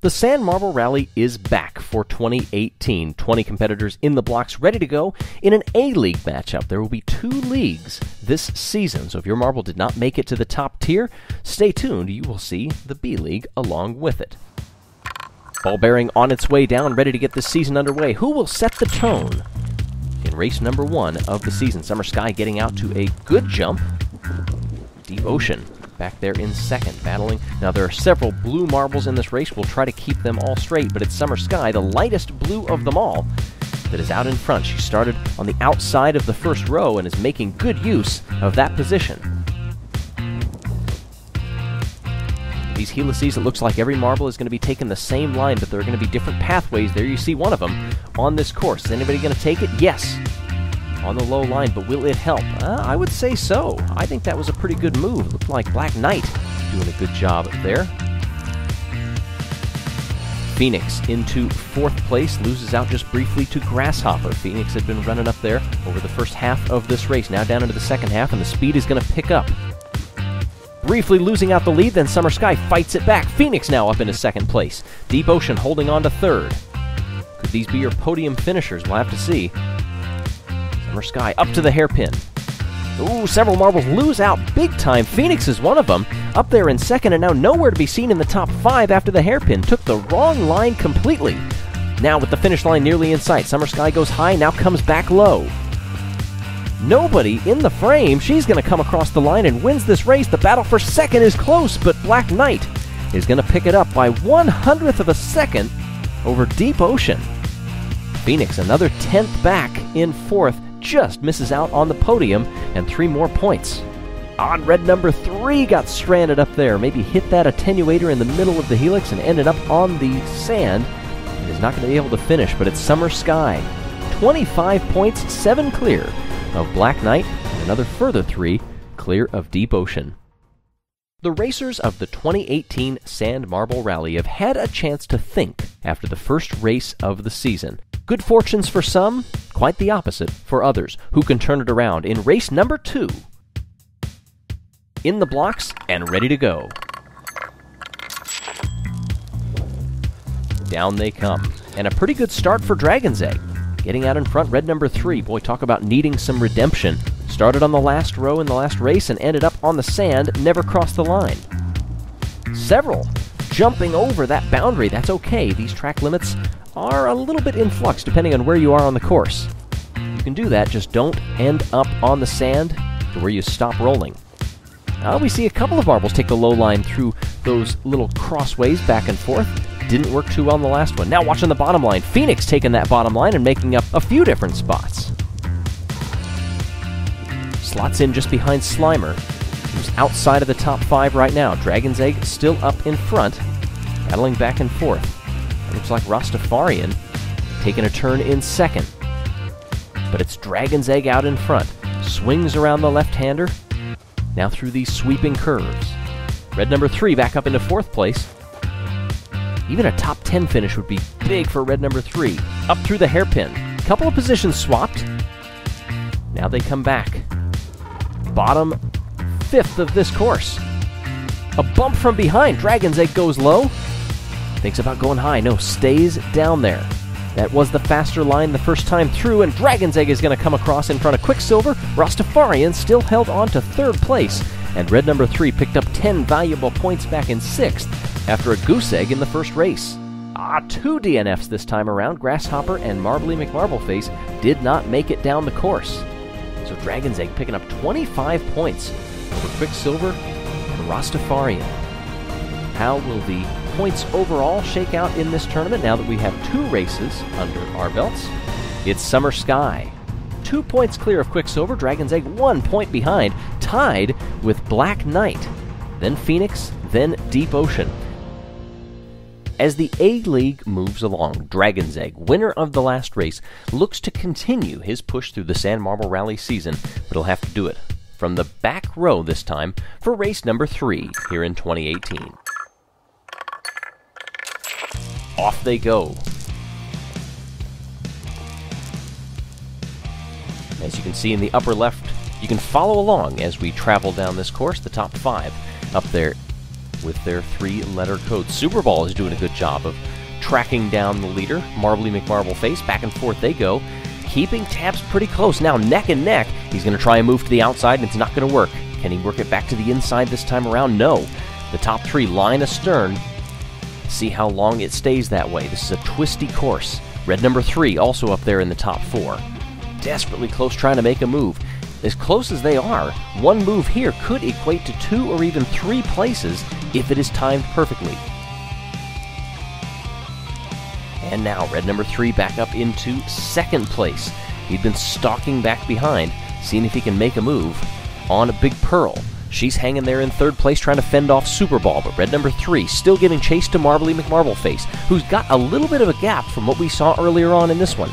The Sand Marble Rally is back for 2018. 20 competitors in the blocks ready to go in an A-League matchup. There will be 2 leagues this season, so if your marble did not make it to the top tier, stay tuned. You will see the B-League along with it. Ball bearing on its way down, ready to get this season underway. Who will set the tone in race number 1 of the season? Summer Sky getting out to a good jump. Deep Ocean back there in second, battling. Now, there are several blue marbles in this race. We'll try to keep them all straight, but it's Summer Sky, the lightest blue of them all, that is out in front. She started on the outside of the first row and is making good use of that position. These helices, it looks like every marble is going to be taking the same line, but there are going to be different pathways. There you see one of them on this course. Is anybody going to take it? Yes. On the low line, but will it help? I would say so. I think that was a pretty good move. It looked like Black Knight doing a good job there. Phoenix into 4th place, loses out just briefly to Grasshopper. Phoenix had been running up there over the first half of this race, now down into the second half, and the speed is going to pick up. Briefly losing out the lead, then Summer Sky fights it back. Phoenix now up into 2nd place. Deep Ocean holding on to 3rd. Could these be your podium finishers? We'll have to see. Summer Sky up to the hairpin. Ooh, several marbles lose out big time. Phoenix is one of them, up there in 2nd, and now nowhere to be seen in the top 5 after the hairpin. Took the wrong line completely. Now with the finish line nearly in sight, Summer Sky goes high, now comes back low. Nobody in the frame. She's going to come across the line and wins this race. The battle for 2nd is close, but Black Knight is going to pick it up by 1/100th of a second over Deep Ocean. Phoenix, another 10th back in 4th, just misses out on the podium, and 3 more points. Odd red number 3 got stranded up there. Maybe hit that attenuator in the middle of the helix and ended up on the sand. And is not going to be able to finish, but it's Summer Sky. 25 points, 7 clear of Black Knight, and another further 3 clear of Deep Ocean. The racers of the 2018 Sand Marble Rally have had a chance to think after the first race of the season. Good fortunes for some, quite the opposite for others, who can turn it around in race number 2. In the blocks and ready to go. Down they come. And a pretty good start for Dragon's Egg. Getting out in front, red number 3. Boy, talk about needing some redemption. Started on the last row in the last race and ended up on the sand, never crossed the line. Several jumping over that boundary. That's okay. These track limits are a little bit in flux depending on where you are on the course. You can do that, just don't end up on the sand to where you stop rolling. We see a couple of marbles take the low line through those little crossways back and forth. Didn't work too well on the last one. Now watching the bottom line. Phoenix taking that bottom line and making up a few different spots. Slots in just behind Slimer, who's outside of the top 5 right now. Dragon's Egg still up in front, battling back and forth. It looks like Rastafarian taking a turn in 2nd. But it's Dragon's Egg out in front. Swings around the left-hander. Now through these sweeping curves. Red number 3 back up into 4th place. Even a top 10 finish would be big for red number 3. Up through the hairpin. Couple of positions swapped. Now they come back. Bottom 5th of this course. A bump from behind. Dragon's Egg goes low. Thinks about going high. No, stays down there. That was the faster line the first time through, and Dragon's Egg is going to come across in front of Quicksilver. Rastafarian still held on to 3rd place, and red number 3 picked up 10 valuable points back in 6th after a goose egg in the first race. 2 DNFs this time around. Grasshopper and Marbly McMarbleface did not make it down the course. So Dragon's Egg picking up 25 points over Quicksilver and Rastafarian. How will the points overall shake out in this tournament now that we have 2 races under our belts? It's Summer Sky. 2 points clear of Quicksilver. Dragon's Egg 1 point behind, tied with Black Knight. Then Phoenix, then Deep Ocean. As the A-League moves along, Dragon's Egg, winner of the last race, looks to continue his push through the Sand Marble Rally season, but he'll have to do it from the back row this time for race number 3 here in 2018. Off they go. As you can see in the upper left, you can follow along as we travel down this course. The top 5 up there with their 3-letter code. Superball is doing a good job of tracking down the leader. Marbly McMarbleface, back and forth they go, keeping tabs pretty close. Now neck and neck. He's going to try and move to the outside, and it's not going to work. Can he work it back to the inside this time around? No. The top 3 line astern. See how long it stays that way. This is a twisty course. Red number 3 also up there in the top 4. Desperately close, trying to make a move. As close as they are, one move here could equate to 2 or even 3 places if it is timed perfectly. And now red number 3 back up into 2nd place. He'd been stalking back behind, seeing if he can make a move on a Big Pearl. She's hanging there in 3rd place, trying to fend off Superball, but red number 3 still giving chase to Marbly McMarbleface, who's got a little bit of a gap from what we saw earlier on in this one.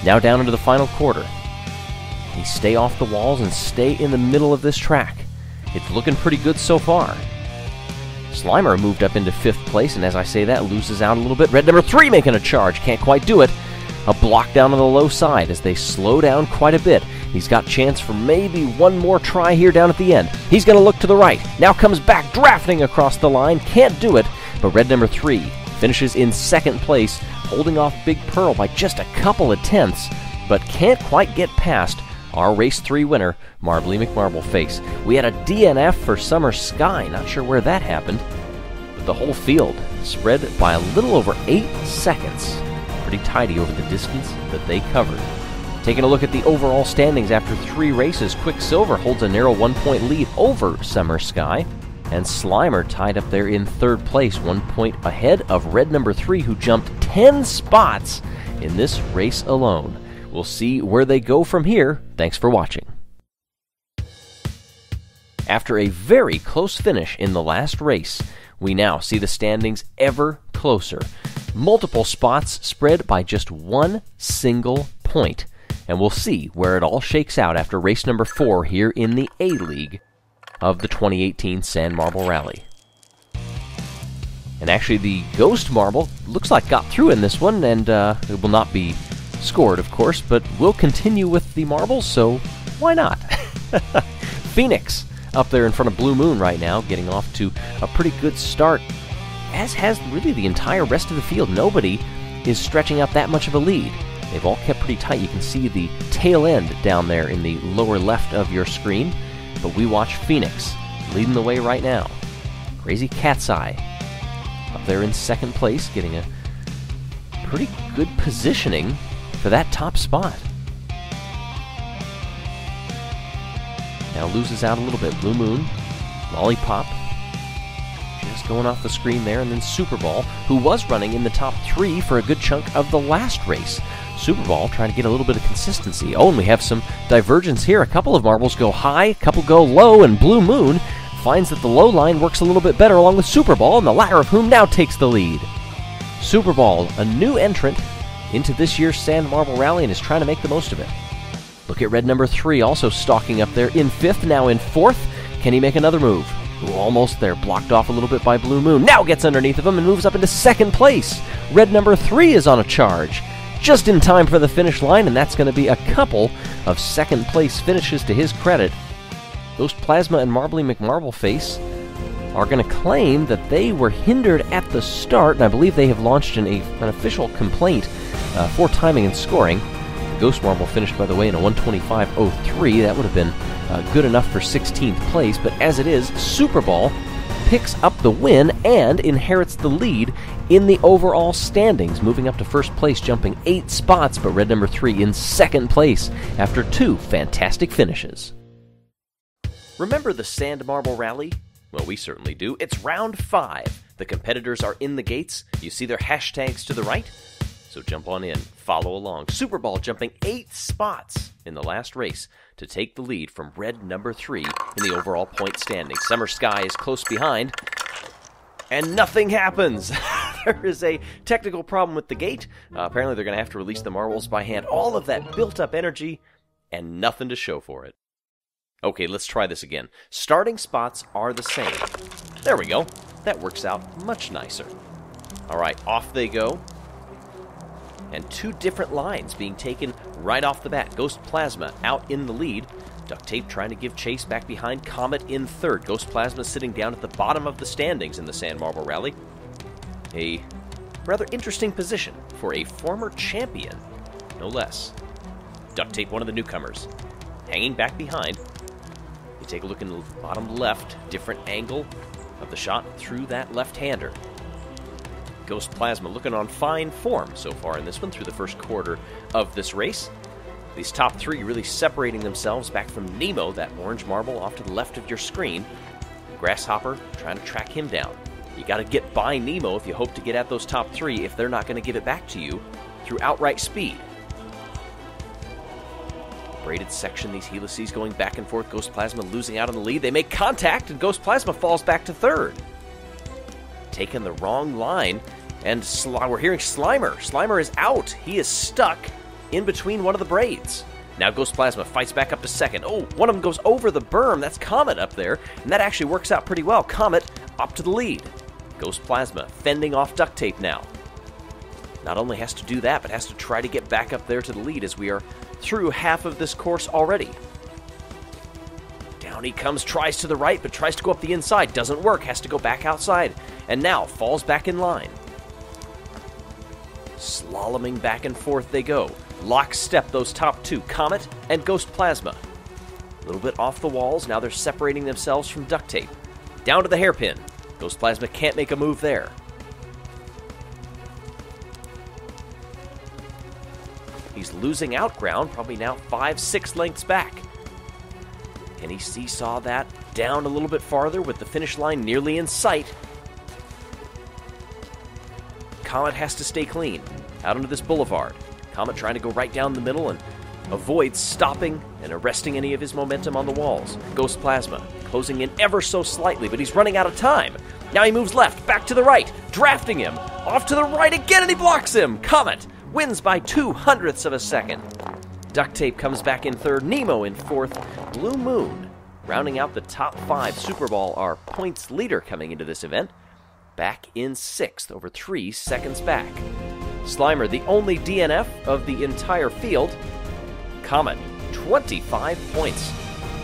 Now down into the final quarter. He stay off the walls and stay in the middle of this track. It's looking pretty good so far. Slimer moved up into 5th place, and as I say that, loses out a little bit. Red number 3 making a charge, can't quite do it. A block down on the low side as they slow down quite a bit. He's got chance for maybe one more try here down at the end. He's going to look to the right. Now comes back, drafting across the line. Can't do it, but red number 3 finishes in 2nd place, holding off Big Pearl by just a couple of tenths, but can't quite get past our Race 3 winner, Marbly McMarbleface. We had a DNF for Summer Sky. Not sure where that happened, but the whole field spread by a little over 8 seconds. Pretty tidy over the distance that they covered. Taking a look at the overall standings after 3 races, Quicksilver holds a narrow 1-point lead over Summer Sky, and Slimer tied up there in 3rd place, 1 point ahead of red number 3, who jumped 10 spots in this race alone. We'll see where they go from here. Thanks for watching. After a very close finish in the last race, we now see the standings ever closer. Multiple spots spread by just 1 single point. And we'll see where it all shakes out after race number 4 here in the A-League of the 2018 Sand Marble Rally. And actually the Ghost Marble looks like got through in this one, and it will not be scored, of course, but we'll continue with the marbles, so why not? Phoenix up there in front of Blue Moon right now, getting off to a pretty good start, as has really the entire rest of the field. Nobody is stretching out that much of a lead. They've all kept pretty tight. You can see the tail end down there in the lower left of your screen, but we watch Phoenix leading the way right now. Crazy Cat's Eye up there in 2nd place, getting a pretty good positioning for that top spot. Now loses out a little bit. Blue Moon, Lollipop, just going off the screen there, and then Superball, who was running in the top 3 for a good chunk of the last race. Superball trying to get a little bit of consistency. Oh, and we have some divergence here. A couple of marbles go high, a couple go low, and Blue Moon finds that the low line works a little bit better along with Superball, and the latter of whom now takes the lead. Superball, a new entrant into this year's Sand Marble Rally, and is trying to make the most of it. Look at red number 3, also stalking up there in 5th, now in 4th. Can he make another move? Ooh, almost there, blocked off a little bit by Blue Moon. Now gets underneath of him and moves up into 2nd place. Red number 3 is on a charge, just in time for the finish line, and that's going to be a couple of 2nd place finishes to his credit. Those Plasma and Marbly McMarbleface are going to claim that they were hindered at the start, and I believe they have launched an official complaint for timing and scoring. The Ghost Marble finished, by the way, in a 125.03. That would have been good enough for 16th place, but as it is, Superball picks up the win and inherits the lead in the overall standings, moving up to 1st place, jumping 8 spots, but red number 3 in 2nd place after 2 fantastic finishes. Remember the Sand Marble Rally? Well, we certainly do. It's round 5. The competitors are in the gates. You see their hashtags to the right? So jump on in, follow along. Superball jumping 8 spots in the last race to take the lead from red number 3 in the overall point standing. Summer Sky is close behind, and nothing happens. There is a technical problem with the gate. Apparently they're going to have to release the marbles by hand. All of that built-up energy, and nothing to show for it. Okay, let's try this again. Starting spots are the same. There we go. That works out much nicer. All right, off they go. And 2 different lines being taken right off the bat. Ghost Plasma out in the lead. Duct Tape trying to give chase back behind. Comet in third. Ghost Plasma sitting down at the bottom of the standings in the Sand Marble Rally. A rather interesting position for a former champion, no less. Duct Tape, one of the newcomers, hanging back behind. You take a look in the bottom left, different angle of the shot through that left-hander. Ghost Plasma looking on fine form so far in this one through the first quarter of this race. These top three really separating themselves back from Nemo, that orange marble off to the left of your screen. Grasshopper trying to track him down. You got to get by Nemo if you hope to get at those top three if they're not going to give it back to you through outright speed. Braided section, these helices going back and forth. Ghost Plasma losing out on the lead. They make contact, and Ghost Plasma falls back to third. Taking the wrong line, and we're hearing Slimer. Slimer is out. He is stuck in between one of the braids. Now Ghost Plasma fights back up to second. Oh, one of them goes over the berm. That's Comet up there, and that actually works out pretty well. Comet up to the lead. Ghost Plasma fending off Duct Tape now. Not only has to do that, but has to try to get back up there to the lead as we are through half of this course already. Down he comes, tries to the right, but tries to go up the inside. Doesn't work, has to go back outside. And now falls back in line. Slaloming back and forth they go. Lockstep, those top two, Comet and Ghost Plasma. A little bit off the walls, now they're separating themselves from Duct Tape. Down to the hairpin. Ghost Plasma can't make a move there. He's losing out ground, probably now 5-6 lengths back. Can he seesaw that down a little bit farther with the finish line nearly in sight? Comet has to stay clean. Out onto this boulevard. Comet trying to go right down the middle and avoid stopping and arresting any of his momentum on the walls. Ghost Plasma closing in ever so slightly, but he's running out of time. Now he moves left, back to the right, drafting him. Off to the right again, and he blocks him. Comet wins by 0.02 of a second. Duct Tape comes back in third. Nemo in fourth. Blue Moon rounding out the top five. Super Ball, our points leader coming into this event, back in sixth, over 3 seconds back. Slimer, the only DNF of the entire field. Comet, 25 points.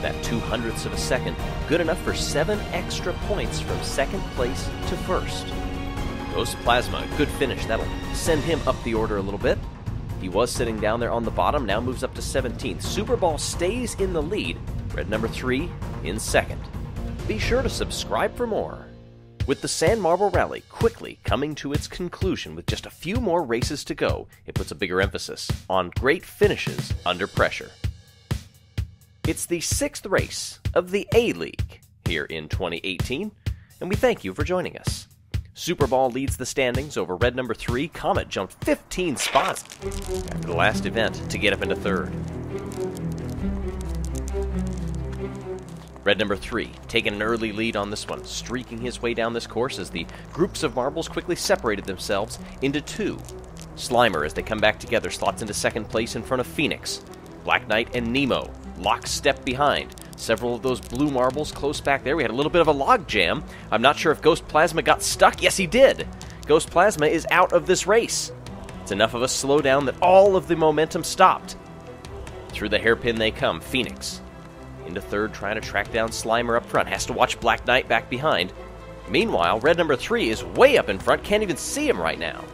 That 0.02 of a second. Good enough for 7 extra points from second place to first. Ghost Plasma, good finish. That'll send him up the order a little bit. He was sitting down there on the bottom, now moves up to 17th. Super Ball stays in the lead. Red number 3 in second. Be sure to subscribe for more. With the Sand Marble Rally quickly coming to its conclusion with just a few more races to go, it puts a bigger emphasis on great finishes under pressure. It's the 6th race of the A-League here in 2018, and we thank you for joining us. Super Ball leads the standings over red number 3. Comet jumped 15 spots after the last event to get up into third. Red number 3 taking an early lead on this one, streaking his way down this course as the groups of marbles quickly separated themselves into 2. Slimer, as they come back together, slots into second place in front of Phoenix. Black Knight and Nemo lockstep behind. Several of those blue marbles close back there. We had a little bit of a log jam. I'm not sure if Ghost Plasma got stuck. Yes, he did. Ghost Plasma is out of this race. It's enough of a slowdown that all of the momentum stopped. Through the hairpin they come. Phoenix into third, trying to track down Slimer up front. Has to watch Black Knight back behind. Meanwhile, red number 3 is way up in front. Can't even see him right now.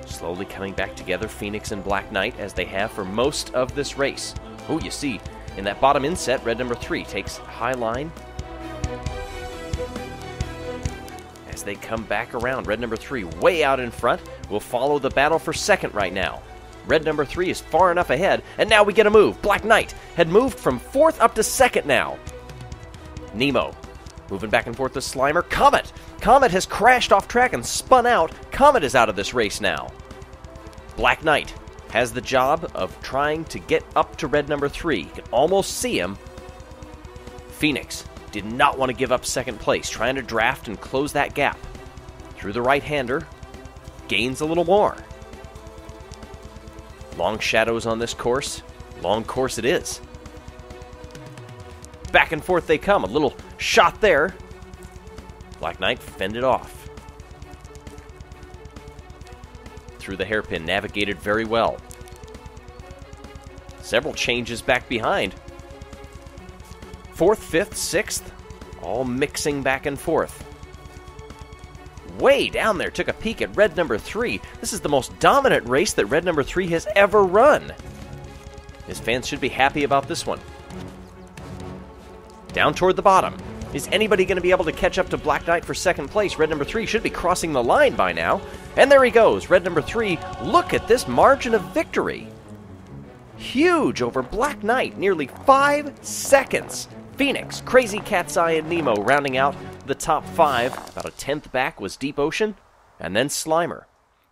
Slowly coming back together, Phoenix and Black Knight, as they have for most of this race. Oh, you see, in that bottom inset, red number 3 takes high line. As they come back around, red number 3 way out in front will follow the battle for second right now. Red number 3 is far enough ahead, and now we get a move. Black Knight had moved from 4th up to 2nd now. Nemo moving back and forth with Slimer. Comet has crashed off track and spun out. Comet is out of this race now. Black Knight has the job of trying to get up to red number 3. You can almost see him. Phoenix did not want to give up second place, trying to draft and close that gap. Through the right-hander, gains a little more. Long shadows on this course. Long course it is. Back and forth they come. A little shot there. Black Knight fended off. through the hairpin, navigated very well. Several changes back behind. 4th, 5th, 6th, all mixing back and forth. Way down there, took a peek at red number 3. This is the most dominant race that red number 3 has ever run. His fans should be happy about this one. Down toward the bottom. Is anybody going to be able to catch up to Black Knight for second place? Red number 3 should be crossing the line by now. And there he goes. Red number 3, look at this margin of victory. Huge over Black Knight, nearly 5 seconds. Phoenix, Crazy Cat's Eye, and Nemo rounding out the top 5. About a 10th back was Deep Ocean, and then Slimer.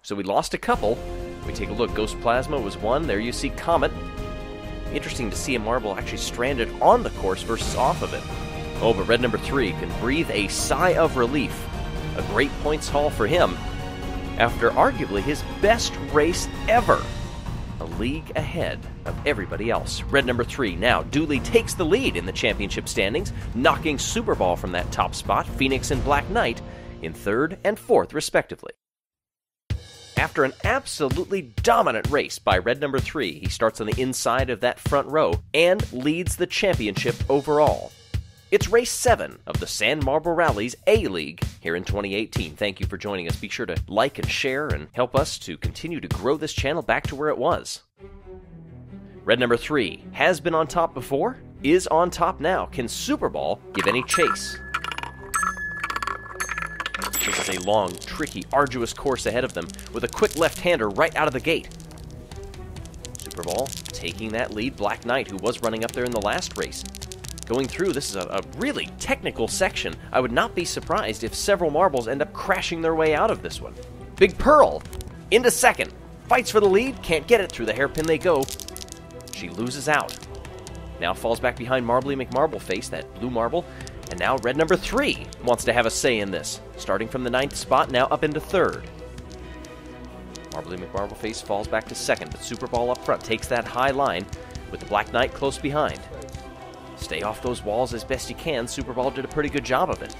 So we lost a couple. We take a look. Ghost Plasma was 1. There you see Comet. Interesting to see a marble actually stranded on the course versus off of it. Oh, but red number 3 can breathe a sigh of relief. A great points haul for him after arguably his best race ever. A league ahead of everybody else. Red number 3 now duly takes the lead in the championship standings, knocking Super Ball from that top spot, Phoenix and Black Knight in 3rd and 4th respectively. After an absolutely dominant race by red number 3, he starts on the inside of that front row and leads the championship overall. It's race 7 of the Sand Marble Rally's A-League here in 2018. Thank you for joining us. Be sure to like and share and help us to continue to grow this channel back to where it was. Red number 3 has been on top before, is on top now. Can Super Ball give any chase? This is a long, tricky, arduous course ahead of them with a quick left-hander right out of the gate. Super Ball taking that lead. Black Knight, who was running up there in the last race, going through. This is a really technical section. I would not be surprised if several marbles end up crashing their way out of this one. Big Pearl into second. Fights for the lead. Can't get it. Through the hairpin they go. She loses out. Now falls back behind Marbly McMarbleface, that blue marble. And now red number 3 wants to have a say in this. Starting from the 9th spot, now up into 3rd. Marbly McMarbleface falls back to 2nd, but Super Ball up front takes that high line with the Black Knight close behind. Stay off those walls as best you can. Super Ball did a pretty good job of it.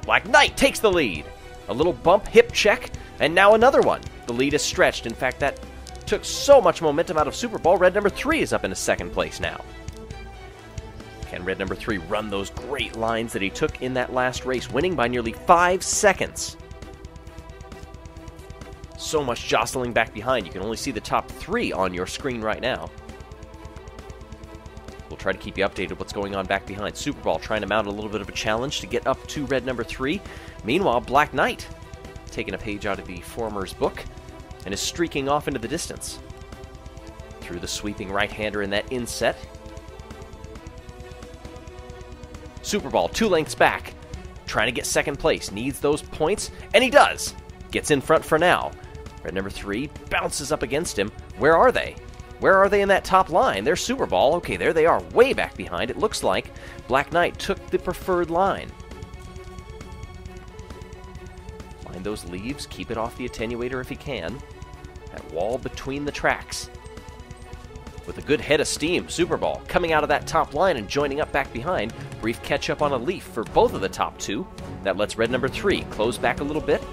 Black Knight takes the lead. A little bump, hip check, and now another one. The lead is stretched. In fact, that took so much momentum out of Super Ball. Red number 3 is up into 2nd place now. Can red number 3 run those great lines that he took in that last race, winning by nearly 5 seconds? So much jostling back behind. You can only see the top 3 on your screen right now. We'll try to keep you updated what's going on back behind. Super Ball trying to mount a little bit of a challenge to get up to red number 3. Meanwhile, Black Knight taking a page out of the former's book and is streaking off into the distance. Through the sweeping right-hander in that inset. Super Ball 2 lengths back, trying to get 2nd place. Needs those points, and he does. Gets in front for now. Red number 3 bounces up against him. Where are they? Where are they in that top line? There's Super Ball. Okay, there they are, way back behind. It looks like Black Knight took the preferred line. Mind those leaves. Keep it off the attenuator if he can. That wall between the tracks. With a good head of steam, Super Ball coming out of that top line and joining up back behind. Brief catch-up on a leaf for both of the top 2. That lets red number 3 close back a little bit.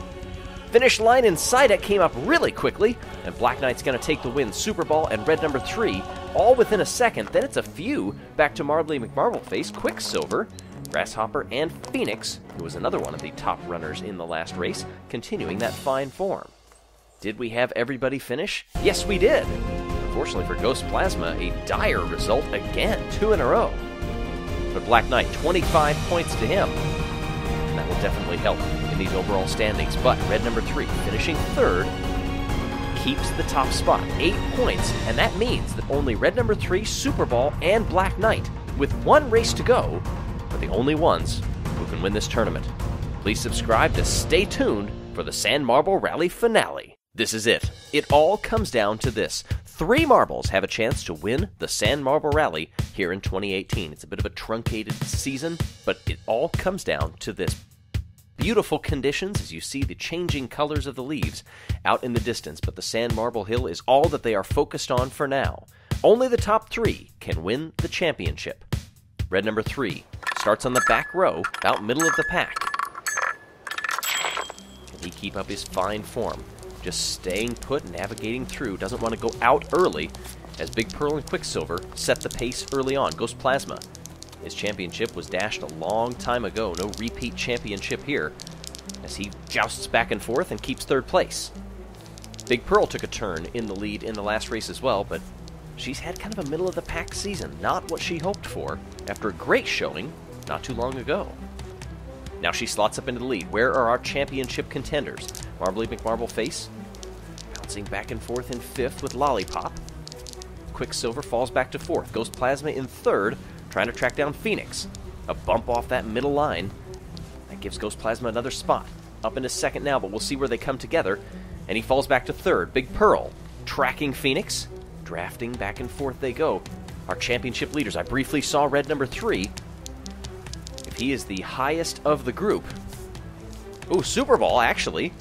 Finish line inside it came up really quickly, and Black Knight's going to take the win. Super Ball and red number 3 all within a second. Then it's a few back to Marbly McMarbleface, Quicksilver, Grasshopper, and Phoenix, who was another one of the top runners in the last race, continuing that fine form. Did we have everybody finish? Yes, we did. Unfortunately for Ghost Plasma, a dire result again, 2 in a row. But Black Knight, 25 points to him. And that will definitely help in these overall standings. But red number 3, finishing 3rd, keeps the top spot, 8 points. And that means that only red number 3, Super Ball, and Black Knight, with 1 race to go, are the only ones who can win this tournament. Please subscribe to stay tuned for the Sand Marble Rally finale. This is it. It all comes down to this. 3 marbles have a chance to win the Sand Marble Rally here in 2018. It's a bit of a truncated season, but it all comes down to this. Beautiful conditions as you see the changing colors of the leaves out in the distance, but the Sand Marble Hill is all that they are focused on for now. Only the top 3 can win the championship. Red number 3 starts on the back row, about middle of the pack. he keep up his fine form? Just staying put, navigating through, doesn't want to go out early, as Big Pearl and Quicksilver set the pace early on. Ghost Plasma, his championship was dashed a long time ago. No repeat championship here, as he jousts back and forth and keeps third place. Big Pearl took a turn in the lead in the last race as well, but she's had kind of a middle-of-the-pack season. Not what she hoped for after a great showing not too long ago. Now she slots up into the lead. Where are our championship contenders? Marbly McMarbleface bouncing back and forth in fifth with Lollipop. Quicksilver falls back to fourth. Ghost Plasma in third, trying to track down Phoenix. A bump off that middle line. That gives Ghost Plasma another spot. Up into second now, but we'll see where they come together. And he falls back to third. Big Pearl tracking Phoenix. Drafting back and forth they go. Our championship leaders. I briefly saw red number 3. If he is the highest of the group. Ooh, Super Ball actually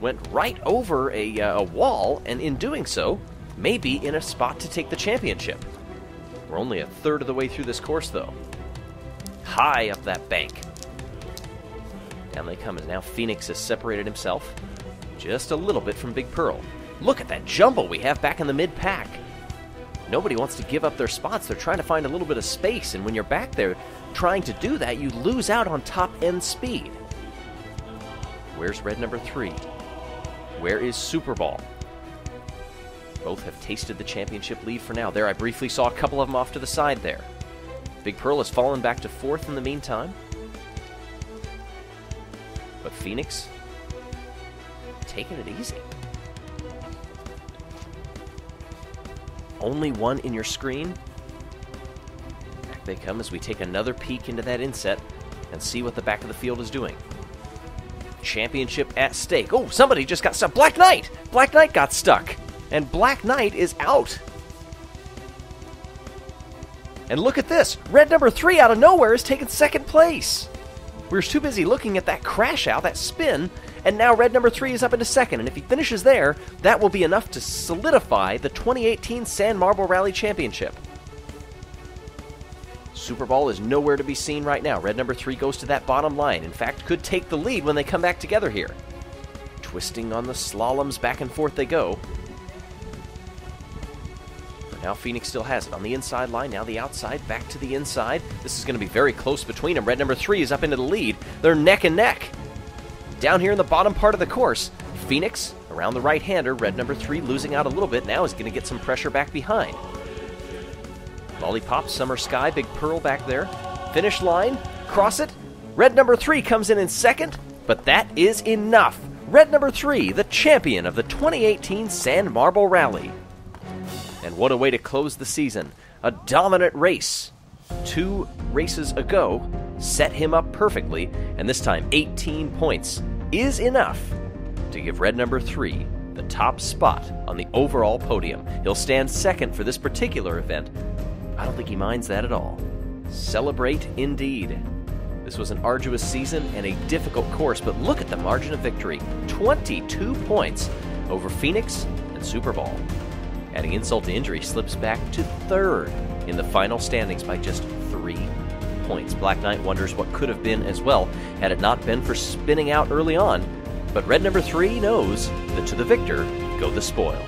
went right over a wall, and in doing so, may be in a spot to take the championship. We're only a third of the way through this course, though. High up that bank. Down they come, as now Phoenix has separated himself just a little bit from Big Pearl. Look at that jumble we have back in the mid-pack. Nobody wants to give up their spots. They're trying to find a little bit of space, and when you're back there trying to do that, you lose out on top-end speed. Where's red number 3? Where is Super Ball? Both have tasted the championship lead for now. There, I briefly saw a couple of them off to the side there. Big Pearl has fallen back to fourth in the meantime. But Phoenix, taking it easy. Only one in your screen. Back they come as we take another peek into that inset and see what the back of the field is doing. Championship at stake. Oh, somebody just got stuck. Black Knight! Black Knight got stuck. And Black Knight is out. And look at this. Red number 3 out of nowhere is taking second place. We were too busy looking at that crash out, that spin, and now red number 3 is up into second. And if he finishes there, that will be enough to solidify the 2018 Sand Marble Rally Championship. Super Ball is nowhere to be seen right now. Red number 3 goes to that bottom line. In fact, could take the lead when they come back together here. Twisting on the slaloms, back and forth they go. For now, Phoenix still has it on the inside line. Now the outside, back to the inside. This is going to be very close between them. Red number 3 is up into the lead. They're neck and neck. Down here in the bottom part of the course, Phoenix around the right-hander. Red number 3 losing out a little bit. Now is going to get some pressure back behind. Lollipop, Summer Sky, Big Pearl back there. Finish line, cross it. Red number 3 comes in second, but that is enough. Red number 3, the champion of the 2018 Sand Marble Rally. And what a way to close the season. A dominant race 2 races ago set him up perfectly, and this time 18 points is enough to give red number 3 the top spot on the overall podium. He'll stand second for this particular event. I don't think he minds that at all. Celebrate indeed. This was an arduous season and a difficult course, but look at the margin of victory. 22 points over Phoenix and Super Ball. Adding insult to injury, slips back to third in the final standings by just 3 points. Black Knight wonders what could have been as well had it not been for spinning out early on. But red number 3 knows that to the victor go the spoils.